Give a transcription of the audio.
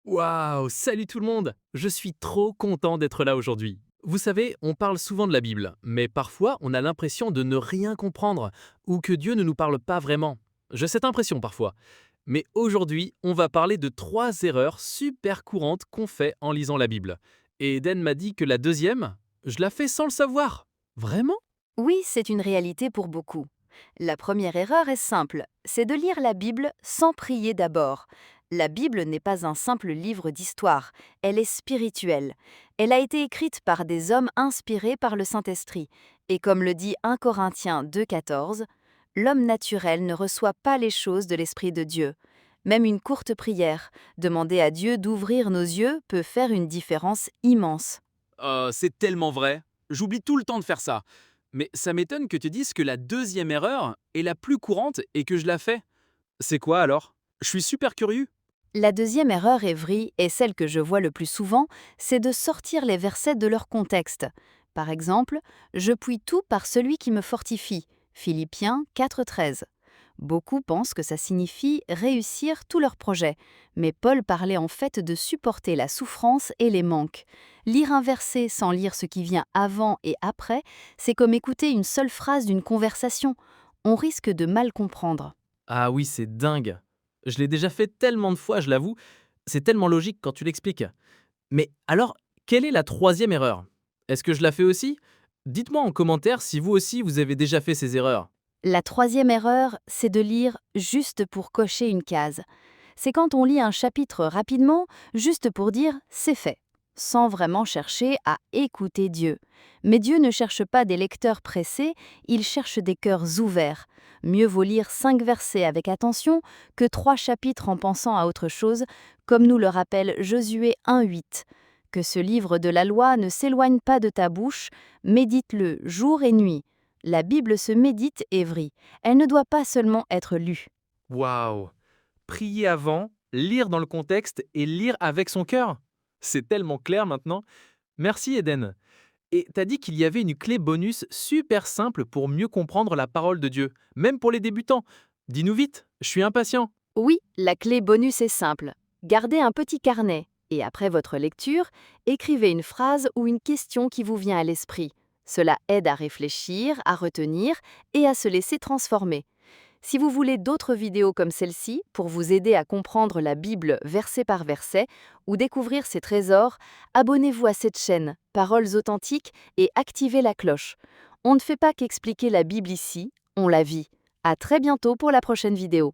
Waouh! Salut tout le monde! Je suis trop content d'être là aujourd'hui. Vous savez, on parle souvent de la Bible, mais parfois on a l'impression de ne rien comprendre ou que Dieu ne nous parle pas vraiment. J'ai cette impression parfois. Mais aujourd'hui, on va parler de trois erreurs super courantes qu'on fait en lisant la Bible. Et Eden m'a dit que la deuxième, je la fais sans le savoir. Vraiment? Oui, c'est une réalité pour beaucoup. La première erreur est simple, c'est de lire la Bible sans prier d'abord. La Bible n'est pas un simple livre d'histoire, elle est spirituelle. Elle a été écrite par des hommes inspirés par le Saint-Esprit. Et comme le dit 1 Corinthiens 2,14, l'homme naturel ne reçoit pas les choses de l'Esprit de Dieu. Même une courte prière, demander à Dieu d'ouvrir nos yeux, peut faire une différence immense. C'est tellement vrai. J'oublie tout le temps de faire ça. Mais ça m'étonne que tu dises que la deuxième erreur est la plus courante et que je la fais. C'est quoi alors? Je suis super curieux. La deuxième erreur est vraie, et celle que je vois le plus souvent, c'est de sortir les versets de leur contexte. Par exemple, je puis tout par celui qui me fortifie. Philippiens 4,13. Beaucoup pensent que ça signifie réussir tous leurs projets, mais Paul parlait en fait de supporter la souffrance et les manques. Lire un verset sans lire ce qui vient avant et après, c'est comme écouter une seule phrase d'une conversation. On risque de mal comprendre. Ah oui, c'est dingue. Je l'ai déjà fait tellement de fois, je l'avoue. C'est tellement logique quand tu l'expliques. Mais alors, quelle est la troisième erreur? Est-ce que je la fais aussi? Dites-moi en commentaire si vous aussi vous avez déjà fait ces erreurs. La troisième erreur, c'est de lire juste pour cocher une case. C'est quand on lit un chapitre rapidement, juste pour dire c'est fait, sans vraiment chercher à écouter Dieu. Mais Dieu ne cherche pas des lecteurs pressés, il cherche des cœurs ouverts. Mieux vaut lire 5 versets avec attention que 3 chapitres en pensant à autre chose, comme nous le rappelle Josué 1,8. Que ce livre de la loi ne s'éloigne pas de ta bouche, médite-le jour et nuit. La Bible se médite et vrille. Elle ne doit pas seulement être lue. Waouh! Prier avant, lire dans le contexte et lire avec son cœur. C'est tellement clair maintenant. Merci Eden. Et t'as dit qu'il y avait une clé bonus super simple pour mieux comprendre la parole de Dieu, même pour les débutants. Dis-nous vite, je suis impatient. Oui, la clé bonus est simple. Gardez un petit carnet et après votre lecture, écrivez une phrase ou une question qui vous vient à l'esprit. Cela aide à réfléchir, à retenir et à se laisser transformer. Si vous voulez d'autres vidéos comme celle-ci pour vous aider à comprendre la Bible verset par verset ou découvrir ses trésors, abonnez-vous à cette chaîne, Paroles authentiques, et activez la cloche. On ne fait pas qu'expliquer la Bible ici, on la vit. À très bientôt pour la prochaine vidéo.